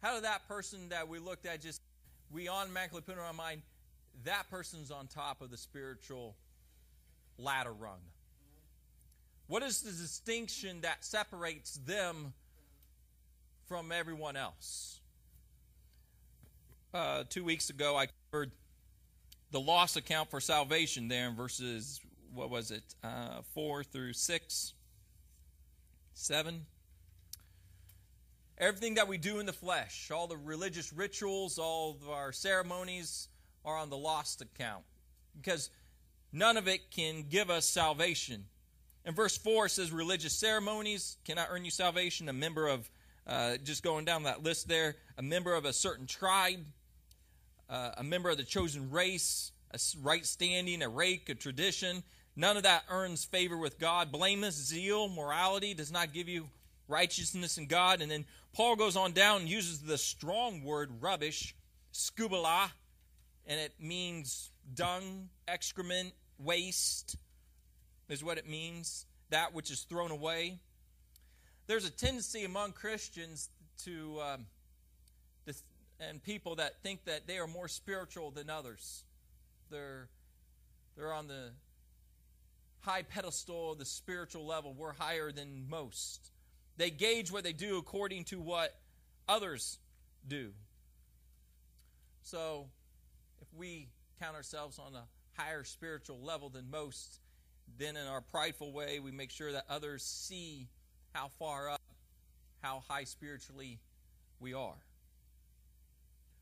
how did that person that we looked at we automatically put in our mind, that person's on top of the spiritual ladder rung? What is the distinction that separates them from everyone else? 2 weeks ago, I covered the loss account for salvation there in verses, 4 through 6, 7. Everything that we do in the flesh, all the religious rituals, all of our ceremonies are on the lost account, because none of it can give us salvation. In verse 4, it says religious ceremonies cannot earn you salvation. A member of, just going down that list there, a member of a certain tribe, a member of the chosen race, a right standing, a rake, a tradition. None of that earns favor with God. Blameless zeal, morality does not give you righteousness in God. And then Paul goes on down and uses the strong word rubbish, skubala, and it means dung, excrement, waste is what it means, that which is thrown away. There's a tendency among Christians and people that think that they are more spiritual than others. They're on the high pedestal of the spiritual level. We're higher than most. They gauge what they do according to what others do. So, if we count ourselves on a higher spiritual level than most, then in our prideful way, we make sure that others see how far up, how high spiritually we are.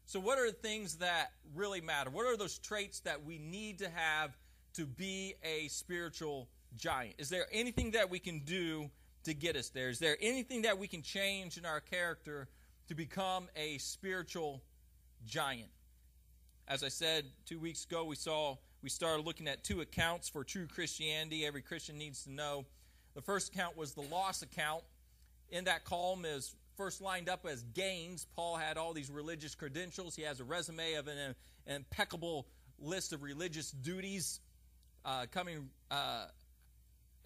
So what are the things that really matter? What are those traits that we need to have to be a spiritual giant? Is there anything that we can do to get us there? Is there anything that we can change in our character to become a spiritual giant? As I said 2 weeks ago, we started looking at 2 accounts for true Christianity every Christian needs to know. The first account was the loss account. In that column is first lined up as gains. Paul had all these religious credentials. He has a resume of an impeccable list of religious duties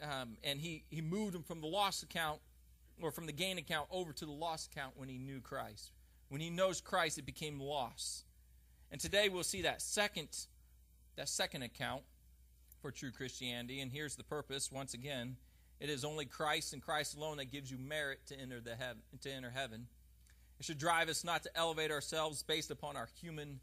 and he moved them from the loss account, or from the gain account, over to the loss account when he knew Christ. When he knows Christ, it became loss. And today we'll see that second account for true Christianity. And here's the purpose. Once again, it is only Christ and Christ alone that gives you merit to enter heaven. It should drive us not to elevate ourselves based upon our human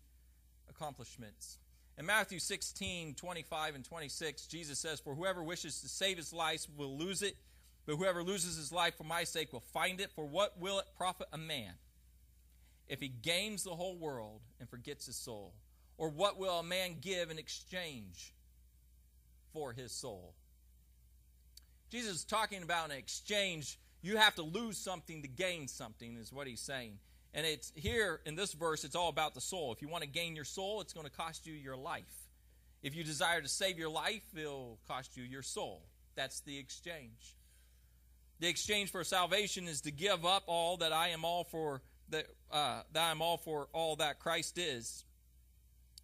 accomplishments. In Matthew 16, 25 and 26, Jesus says, "For whoever wishes to save his life will lose it, but whoever loses his life for my sake will find it. For what will it profit a man if he gains the whole world and forgets his soul? Or what will a man give in exchange for his soul?" Jesus is talking about an exchange. You have to lose something to gain something, is what he's saying. And it's here in this verse, it's all about the soul. If you want to gain your soul, it's going to cost you your life. If you desire to save your life, it'll cost you your soul. That's the exchange. The exchange for salvation is to give up all that I am all for, that I'm all for all that Christ is.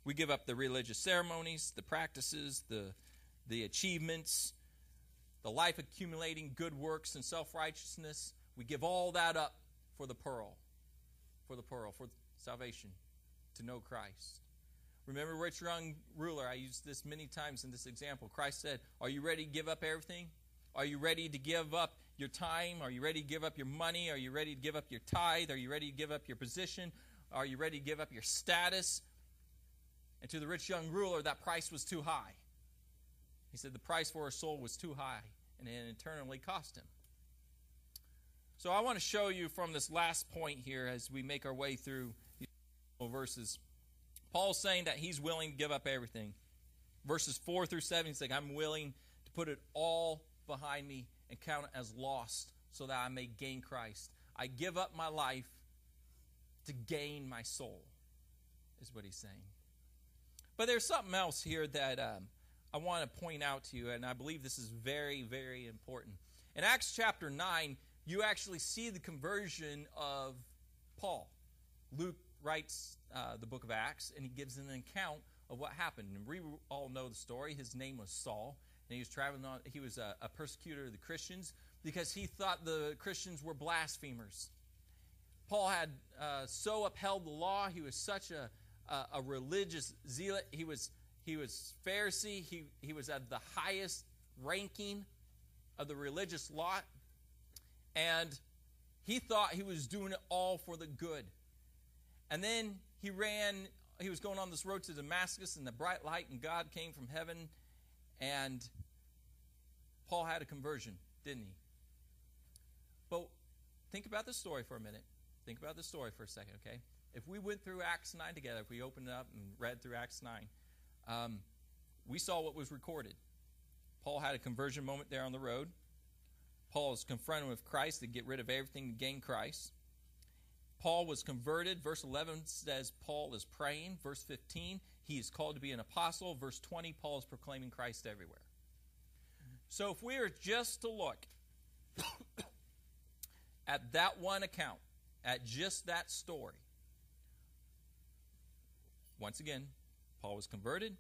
We give up the religious ceremonies, the practices, the achievements, the life accumulating good works and self-righteousness. We give all that up for the pearl, for salvation, to know Christ. Remember rich young ruler, I used this many times in this example. Christ said, "Are you ready to give up everything? Are you ready to give up your time? Are you ready to give up your money? Are you ready to give up your tithe? Are you ready to give up your position? Are you ready to give up your status?" And to the rich young ruler, that price was too high. He said the price for a soul was too high, and it eternally cost him. So I want to show you from this last point here as we make our way through these verses. Paul's saying that he's willing to give up everything. Verses 4 through 7, he's like, "I'm willing to put it all behind me and count it as lost so that I may gain Christ. I give up my life to gain my soul," is what he's saying. But there's something else here that I want to point out to you, and I believe this is very, very important. In Acts chapter 9, you actually see the conversion of Paul. Luke writes the book of Acts, and he gives an account of what happened. And we all know the story. His name was Saul, and he was traveling on. He was a persecutor of the Christians because he thought the Christians were blasphemers. Paul had so upheld the law. He was such a religious zealot. He was Pharisee. He was at the highest ranking of the religious lot. And he thought he was doing it all for the good. And then he was going on this road to Damascus, and the bright light and God came from heaven, and Paul had a conversion, didn't he? But think about this story for a minute. Think about this story for a second, okay? If we went through Acts 9 together, if we opened it up and read through Acts 9, we saw what was recorded. Paul had a conversion moment there on the road. Paul is confronted with Christ to get rid of everything to gain Christ. Paul was converted. Verse 11 says Paul is praying. Verse 15, he is called to be an apostle. Verse 20, Paul is proclaiming Christ everywhere. So if we were just to look at that one account, at just that story, once again, Paul was converted.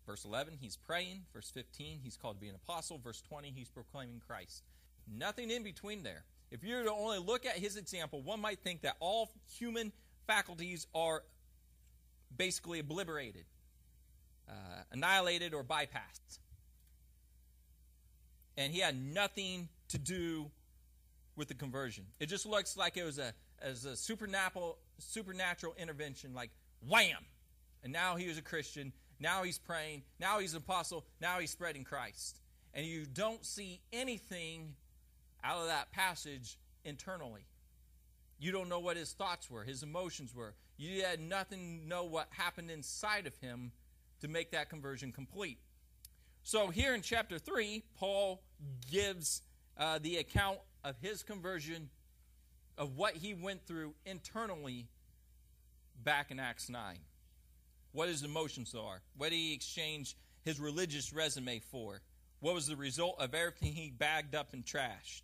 Verse 11, he's praying. Verse 15, he's called to be an apostle. Verse 20, he's proclaiming Christ. Nothing in between there. If you were to only look at his example, one might think that all human faculties are basically obliterated, annihilated, or bypassed. And he had nothing to do with the conversion. It just looks like it was a supernatural intervention, like wham! And now he was a Christian. Now he's praying. Now he's an apostle. Now he's spreading Christ. And you don't see anything out of that passage internally. You don't know what his thoughts were, his emotions were. You had nothing to know what happened inside of him to make that conversion complete. So here in chapter 3, Paul gives the account of his conversion, of what he went through internally back in Acts 9. What his emotions are. What did he exchange his religious resume for? What was the result of everything he bagged up and trashed?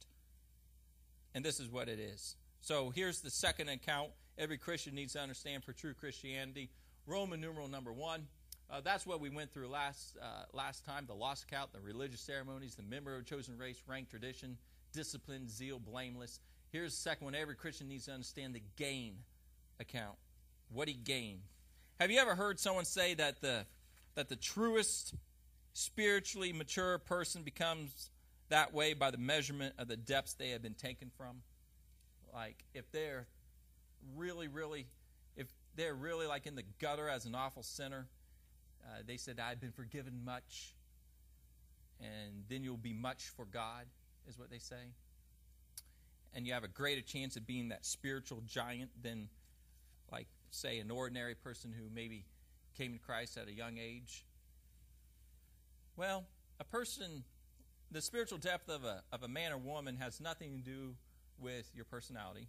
And this is what it is. So here's the second account every Christian needs to understand for true Christianity. Roman numeral number 1. That's what we went through last time. The lost account, the religious ceremonies, the member of chosen race, rank, tradition, discipline, zeal, blameless. Here's the second one. Every Christian needs to understand the gain account. What he gained. Have you ever heard someone say that the truest spiritually mature person becomes that way by the measurement of the depths they have been taken from? Like if they're really like in the gutter as an awful sinner, they said, I've been forgiven much, and then you'll be much for God, is what they say. And you have a greater chance of being that spiritual giant than, like, say, an ordinary person who maybe came to Christ at a young age. Well, the spiritual depth of a man or woman has nothing to do with your personality,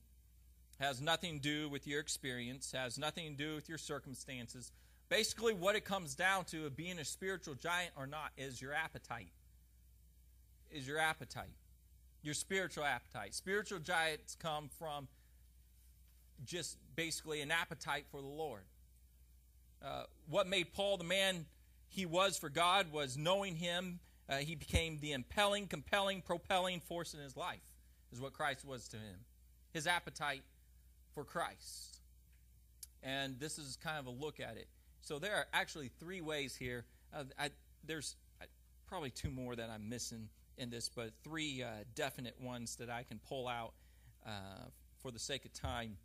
has nothing to do with your experience, has nothing to do with your circumstances. Basically, what it comes down to of being a spiritual giant or not is your appetite. Is your appetite. Your spiritual appetite. Spiritual giants come from just basically an appetite for the Lord. What made Paul the man he was for God was knowing him. He became the impelling, compelling, propelling force in his life, is what Christ was to him. His appetite for Christ. And this is kind of a look at it. So there are actually 3 ways here. There's probably 2 more that I'm missing in this, but 3 definite ones that I can pull out for the sake of time.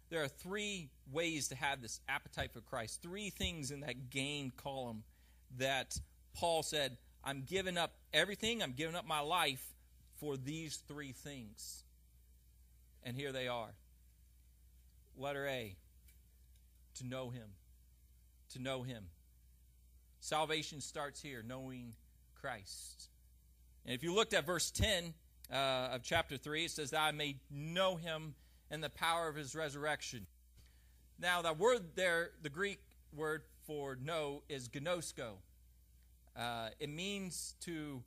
There are 3 ways to have this appetite for Christ. 3 things in that gain column that Paul said, I'm giving up everything, I'm giving up my life for these 3 things. And here they are. Letter A, to know him. To know him. Salvation starts here, knowing Christ. And if you looked at verse 10 of chapter 3, it says that I may know him and the power of his resurrection. Now, that word there, the Greek word for know, is gnosko. It means to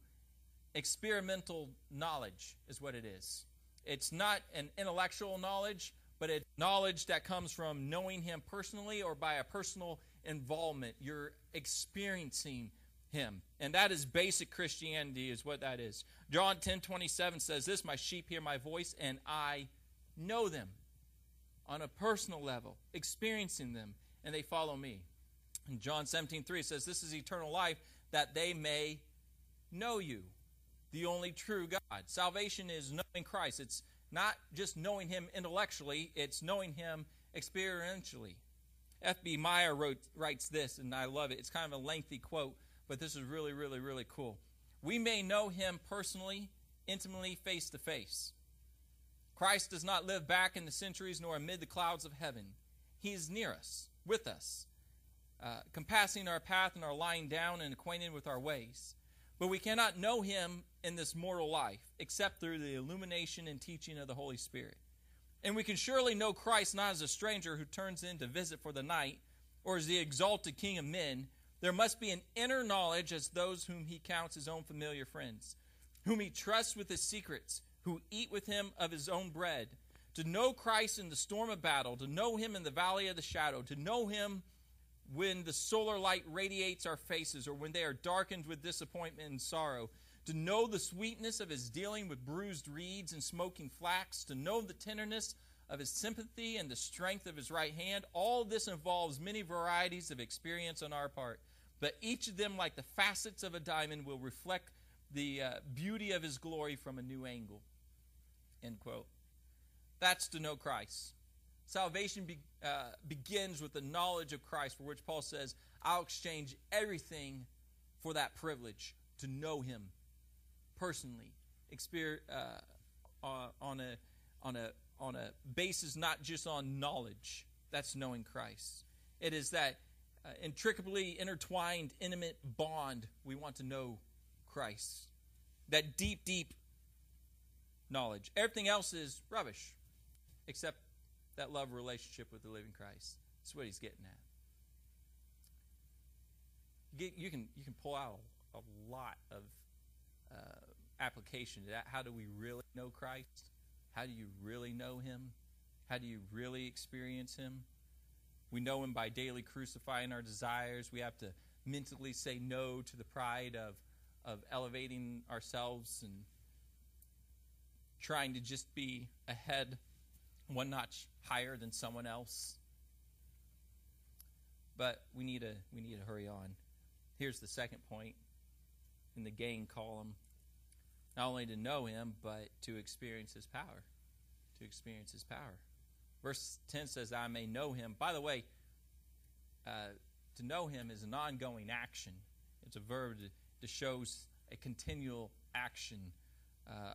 experimental knowledge is what it is. It's not an intellectual knowledge, but it's knowledge that comes from knowing him personally or by a personal involvement. You're experiencing him. And that is basic Christianity, is what that is. John 10:27 says this, my sheep hear my voice, and I know them. on a personal level, experiencing them, and they follow me. In John 17:3 it says, this is eternal life, that they may know you, the only true God. Salvation is knowing Christ. It's not just knowing him intellectually, it's knowing him experientially. F.B. Meyer writes this, and I love it. It's kind of a lengthy quote, but this is really, really, really cool. We may know him personally, intimately, face to face. Christ does not live back in the centuries nor amid the clouds of heaven. He is near us, with us, compassing our path and are lying down and acquainted with our ways. But we cannot know him in this mortal life except through the illumination and teaching of the Holy Spirit. And we can surely know Christ not as a stranger who turns in to visit for the night or as the exalted King of men. There must be an inner knowledge as those whom he counts his own familiar friends, whom he trusts with his secrets, who eat with him of his own bread. To know Christ in the storm of battle, to know him in the valley of the shadow, to know him when the solar light radiates our faces or when they are darkened with disappointment and sorrow, to know the sweetness of his dealing with bruised reeds and smoking flax, to know the tenderness of his sympathy and the strength of his right hand. All this involves many varieties of experience on our part, but each of them, like the facets of a diamond, will reflect the beauty of his glory from a new angle. End quote. That's to know Christ. Salvation begins with the knowledge of Christ, for which Paul says, I'll exchange everything for that privilege to know him personally, on a basis not just on knowledge. That's knowing Christ. It is that intricately intertwined, intimate bond. We want to know Christ. That deep, deep knowledge. Everything else is rubbish, except that love relationship with the living Christ. That's what he's getting at. You can pull out a lot of application to that. How do we really know Christ? How do you really know him? How do you really experience him? We know him by daily crucifying our desires. We have to mentally say no to the pride of elevating ourselves and trying to just be ahead, one notch higher than someone else. But we need to hurry on. Here's the second point in the gain column. Not only to know him, but to experience his power. To experience his power. Verse 10 says, I may know him. By the way, to know him is an ongoing action. It's a verb that shows a continual action.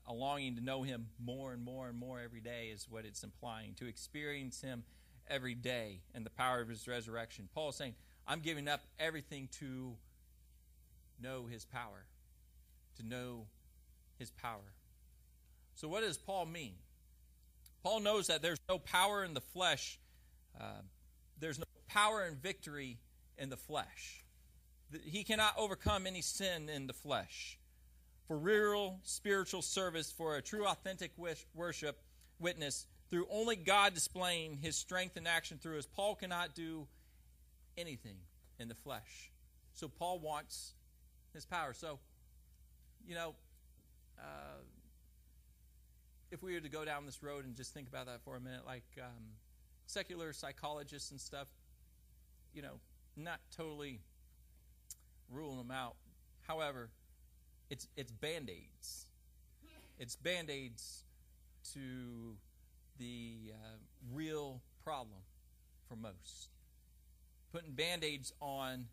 A longing to know him more and more and more every day is what it's implying. To experience him every day and the power of his resurrection. Paul is saying, I'm giving up everything to know his power. To know his power. So what does Paul mean? Paul knows that there's no power in the flesh. There's no power and victory in the flesh. He cannot overcome any sin in the flesh. For real spiritual service, for a true authentic worship witness, through only God displaying his strength and action through us, Paul cannot do anything in the flesh. So Paul wants his power. So, if we were to go down this road and just think about that for a minute, like secular psychologists and stuff, not totally ruling them out. However, it's Band-Aids. It's Band-Aids to the real problem for most. Putting Band-Aids on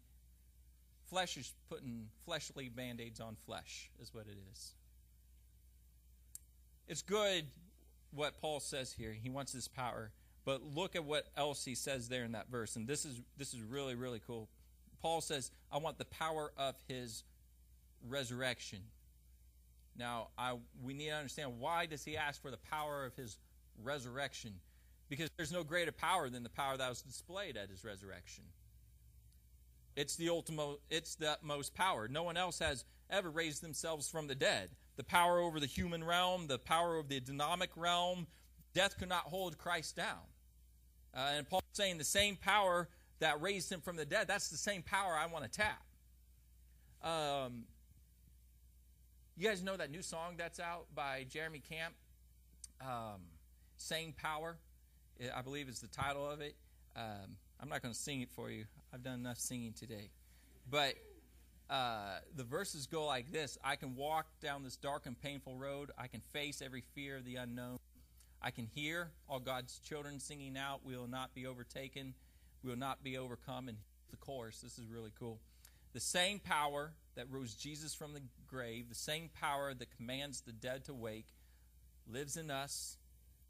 flesh is putting fleshly Band-Aids on flesh, is what it is. It's good what Paul says here. He wants his power. But look at what else he says there in that verse. And this is really, really cool. Paul says, I want the power of his resurrection. Now, we need to understand, why does he ask for the power of his resurrection? Because there's no greater power than the power that was displayed at his resurrection. It's the utmost power. No one else has ever raised themselves from the dead. The power over the human realm, the power of the dynamic realm, death could not hold Christ down. And Paul's saying the same power that raised him from the dead, that's the same power I want to tap. You guys know that new song that's out by Jeremy Camp? Same Power. I believe is the title of it. I'm not going to sing it for you. I've done enough singing today. But the verses go like this. I can walk down this dark and painful road. I can face every fear of the unknown. I can hear all God's children singing out, we will not be overtaken. We will not be overcome. And the chorus, this is really cool. The same power that rose Jesus from the grave, the same power that commands the dead to wake, lives in us,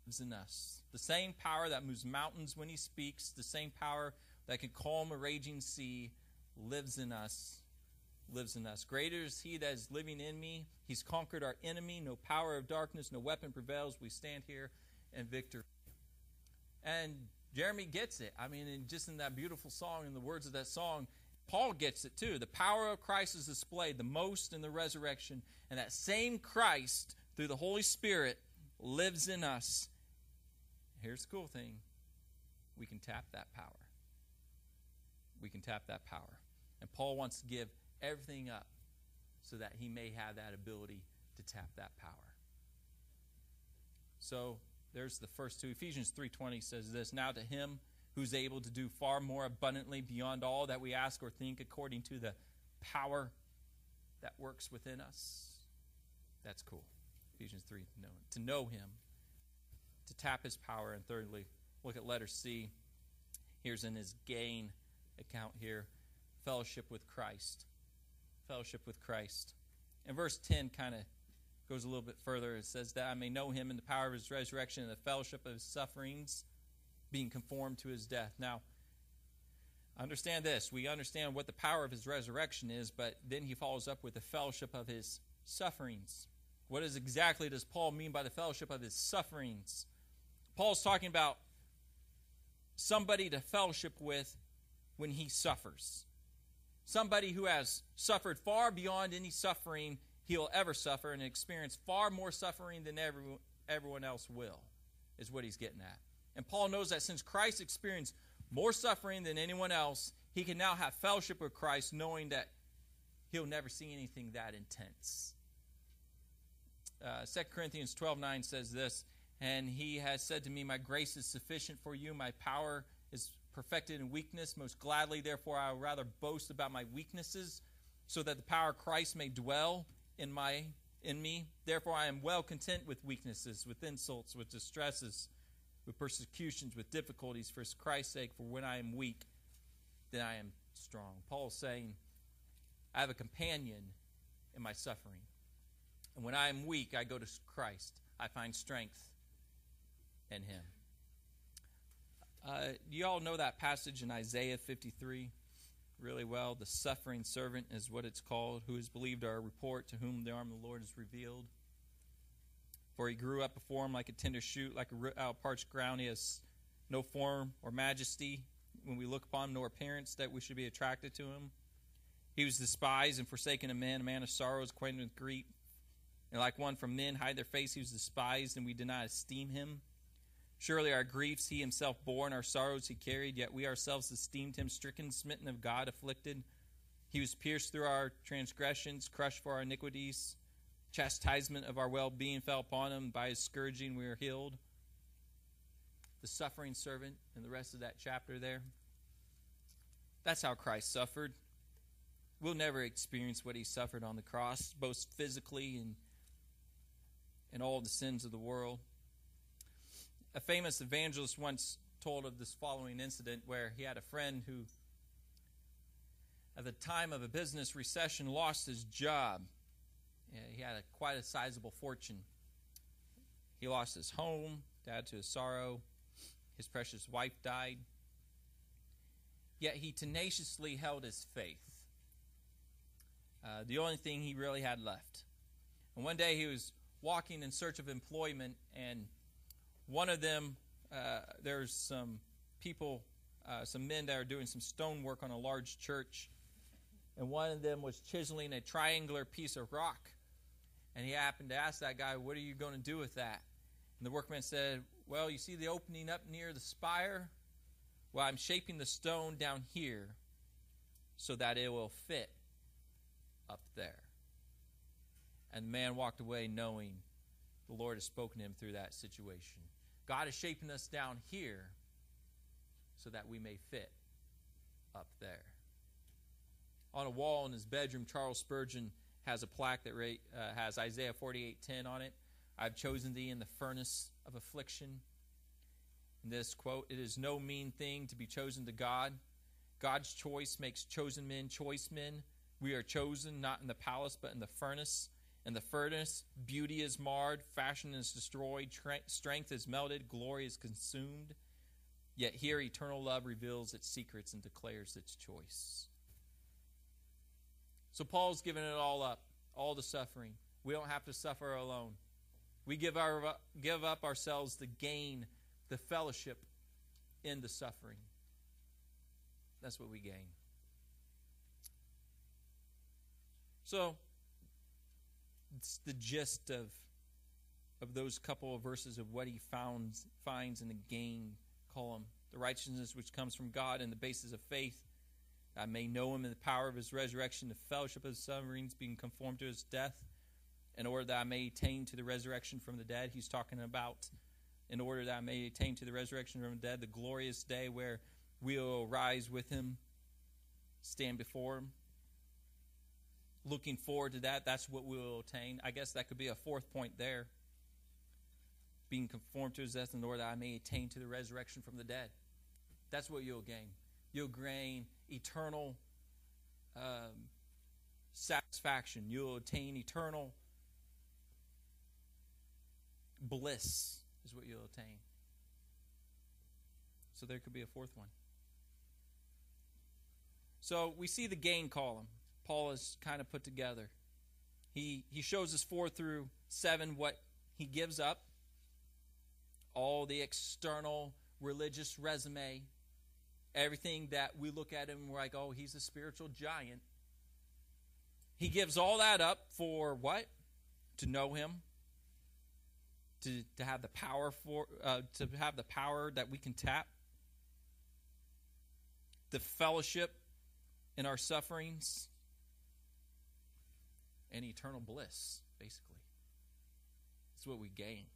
lives in us. The same power that moves mountains when he speaks, the same power that can calm a raging sea, lives in us, lives in us. Greater is he that is living in me. He's conquered our enemy. No power of darkness, no weapon prevails. We stand here in victory. And Jeremy gets it. I mean, just in that beautiful song, in the words of that song, Paul gets it too. The power of Christ is displayed the most in the resurrection. And that same Christ, through the Holy Spirit, lives in us. Here's the cool thing. We can tap that power. We can tap that power. And Paul wants to give everything up so that he may have that ability to tap that power. So there's the first two. Ephesians 3:20 says this, now to him who's able to do far more abundantly beyond all that we ask or think, according to the power that works within us. That's cool. Ephesians 3, to know him, to tap his power. And thirdly, look at letter C. Here's in his gain account here, fellowship with Christ. Fellowship with Christ. And verse 10 kind of goes a little bit further. It says that I may know him in the power of his resurrection and the fellowship of his sufferings, being conformed to his death. Now, understand this. We understand what the power of his resurrection is, but then he follows up with the fellowship of his sufferings. What exactly does Paul mean by the fellowship of his sufferings? Paul's talking about somebody to fellowship with when he suffers. Somebody who has suffered far beyond any suffering he'll ever suffer and experience far more suffering than everyone else will, is what he's getting at. And Paul knows that since Christ experienced more suffering than anyone else, he can now have fellowship with Christ, knowing that he'll never see anything that intense. 2 Corinthians 12:9 says this, and he has said to me, my grace is sufficient for you. My power is perfected in weakness. Most gladly, therefore, I will rather boast about my weaknesses, so that the power of Christ may dwell in me. Therefore, I am well content with weaknesses, with insults, with distresses, with persecutions, with difficulties, for Christ's sake. For when I am weak, then I am strong. Paul is saying, I have a companion in my suffering. And when I am weak, I go to Christ. I find strength in him. You all know that passage in Isaiah 53 really well. The suffering servant is what it's called, who has believed our report, to whom the arm of the Lord is revealed. For he grew up before him like a tender shoot, like a root out of parched ground. He has no form or majesty when we look upon him, nor appearance that we should be attracted to him. He was despised and forsaken of men, a man of sorrows, acquainted with grief. And like one from men hide their face, he was despised, and we did not esteem him. Surely our griefs he himself bore, and our sorrows he carried, yet we ourselves esteemed him stricken, smitten of God, afflicted. He was pierced through our transgressions, crushed for our iniquities. Chastisement of our well-being fell upon him. By his scourging we are healed. The suffering servant and the rest of that chapter there. That's how Christ suffered. We'll never experience what he suffered on the cross, both physically and all the sins of the world. A famous evangelist once told of this following incident where he had a friend who, at the time of a business recession, lost his job. He had quite a sizable fortune. He lost his home, dad to his sorrow. His precious wife died. Yet he tenaciously held his faith. The only thing he really had left. And one day he was walking in search of employment, and one of them, there's some people, some men that are doing some stonework on a large church, and one of them was chiseling a triangular piece of rock. And he happened to ask that guy, what are you going to do with that? And the workman said, well, you see the opening up near the spire? Well, I'm shaping the stone down here so that it will fit up there. And the man walked away knowing the Lord has spoken to him through that situation. God is shaping us down here so that we may fit up there. On a wall in his bedroom, Charles Spurgeon has a plaque that has Isaiah 48:10 on it. I've chosen thee in the furnace of affliction. In this quote, it is no mean thing to be chosen to God. God's choice makes chosen men choice men. We are chosen not in the palace but in the furnace. In the furnace, beauty is marred, fashion is destroyed, strength is melted, glory is consumed. Yet here eternal love reveals its secrets and declares its choice. So Paul's given it all up, all the suffering. We don't have to suffer alone. We give up ourselves to gain the fellowship in the suffering. That's what we gain. So, it's the gist of those couple of verses of what he finds in the gain column. The righteousness which comes from God and the basis of faith. I may know him in the power of his resurrection, the fellowship of his sufferings, being conformed to his death, in order that I may attain to the resurrection from the dead. He's talking about in order that I may attain to the resurrection from the dead, the glorious day where we will rise with him, stand before him. Looking forward to that, that's what we will attain. I guess that could be a fourth point there. Being conformed to his death in order that I may attain to the resurrection from the dead. That's what you'll gain. You'll gain eternal satisfaction. You'll attain eternal bliss is what you'll attain. So there could be a fourth one. So we see the gain column Paul has kind of put together. He shows us 4 through 7 what he gives up. All the external religious resume. Everything that we look at him and we're like, oh, he's a spiritual giant. He gives all that up for what? To know him. To have the power that we can tap. The fellowship in our sufferings. And eternal bliss, basically. That's what we gain.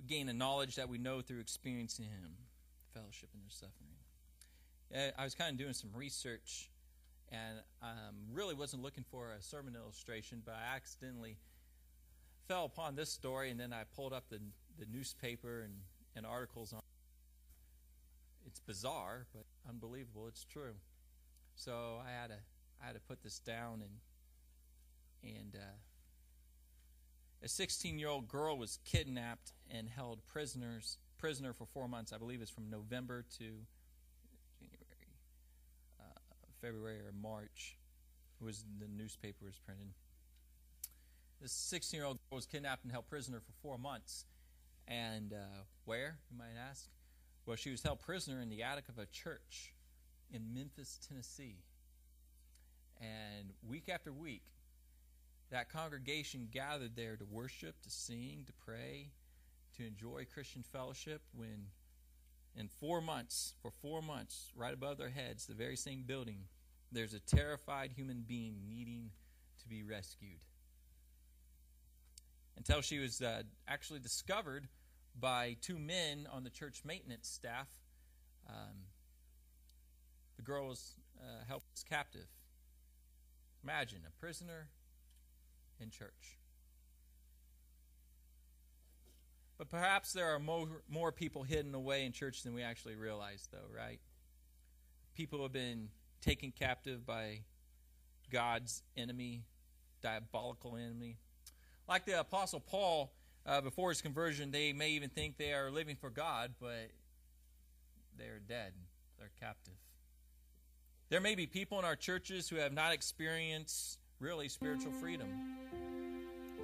We gain a knowledge that we know through experiencing him. Fellowship in their suffering. I was kind of doing some research and really wasn't looking for a sermon illustration, but I accidentally fell upon this story, and then I pulled up the newspaper and articles on it. It's bizarre, but unbelievable. It's true. So I had to put this down, and a 16-year-old girl was kidnapped and held prisoner for 4 months. I believe it's from November to January, February or March. The newspaper was printed. This 16-year-old girl was kidnapped and held prisoner for 4 months. And where, you might ask? Well, she was held prisoner in the attic of a church in Memphis, Tennessee. And week after week, that congregation gathered there to worship, to sing, to pray, to enjoy Christian fellowship when for 4 months, right above their heads, the very same building, there's a terrified human being needing to be rescued. Until she was actually discovered by 2 men on the church maintenance staff. The girl was held as captive. Imagine a prisoner in church. But perhaps there are more people hidden away in church than we actually realize, though, right? People have been taken captive by God's enemy, diabolical enemy. Like the Apostle Paul, before his conversion, they may even think they are living for God, but they're dead. They're captive. There may be people in our churches who have not experienced really spiritual freedom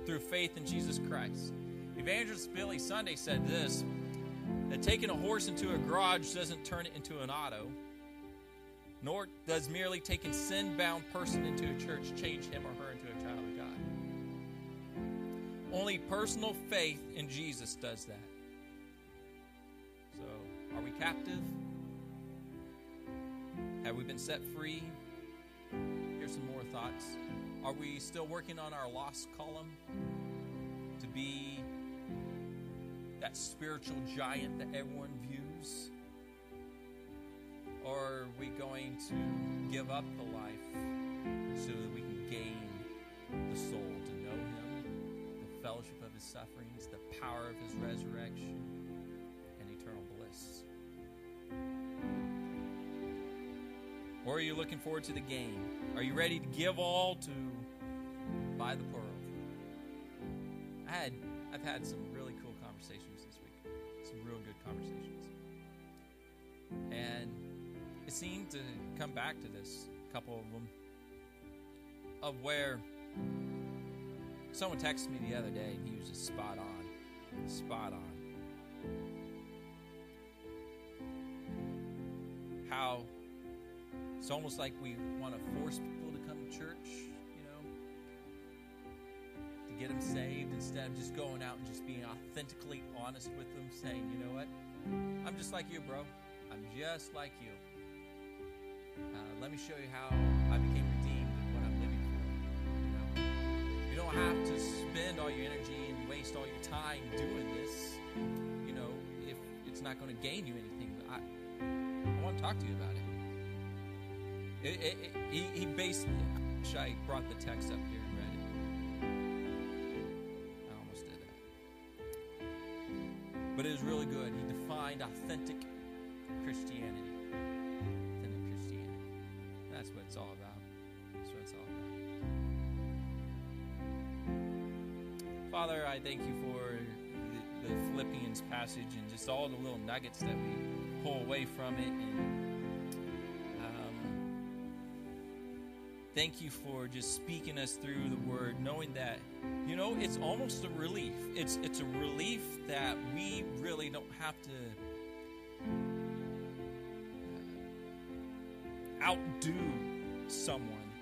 through faith in Jesus Christ. Evangelist Billy Sunday said this, that taking a horse into a garage doesn't turn it into an auto, nor does merely taking sin-bound person into a church change him or her into a child of God. Only personal faith in Jesus does that. So, are we captive? Have we been set free? Here's some more thoughts. Are we still working on our lost column to be that spiritual giant that everyone views? Or are we going to give up the life so that we can gain the soul, to know Him, the fellowship of His sufferings, the power of His resurrection, and eternal bliss? Or are you looking forward to the gain? Are you ready to give all to buy the pearl? I've had some really cool conversations this week. Some real good conversations. And it seemed to come back to this, a couple of them, of where someone texted me the other day and he was just spot on. Spot on. How it's almost like we want to force people to come to church, you know, to get them saved, instead of just going out and just being authentically honest with them, saying, you know what, I'm just like you, bro. I'm just like you. Let me show you how I became redeemed and what I'm living for. You know, you don't have to spend all your energy and waste all your time doing this, you know, if it's not going to gain you anything. I want to talk to you about it. He basically, I wish I brought the text up here and read it. I almost did that. But it was really good. He defined authentic Christianity. Authentic Christianity. That's what it's all about. That's what it's all about. Father, I thank you for the Philippians passage and just all the little nuggets that we pull away from it. And thank you for just speaking us through the Word, knowing that, you know, it's almost a relief. It's a relief that we really don't have to outdo someone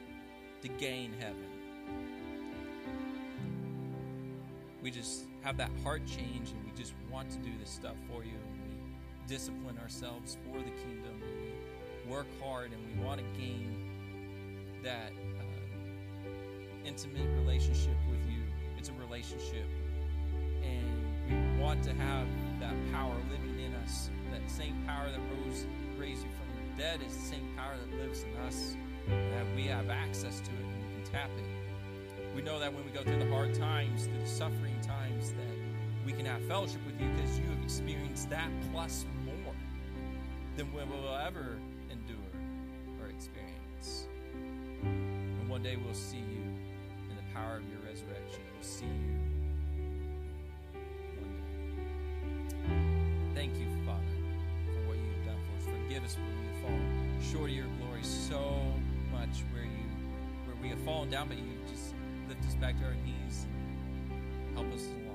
to gain heaven. We just have that heart change, and we just want to do this stuff for you. And we discipline ourselves for the kingdom. And we work hard, and we want to gain that intimate relationship with you. It's a relationship, and we want to have that power living in us. That same power that raised you from the dead is the same power that lives in us, that we have access to it and we can tap it. We know that when we go through the hard times, through the suffering times, that we can have fellowship with you because you have experienced that plus more than we will ever endure or experience. One day we'll see you in the power of your resurrection. We'll see you one day. Thank you, Father, for what you've done for us. Forgive us where we have fallen short of your glory so much, where we have fallen down, but you just lift us back to our knees and help us along.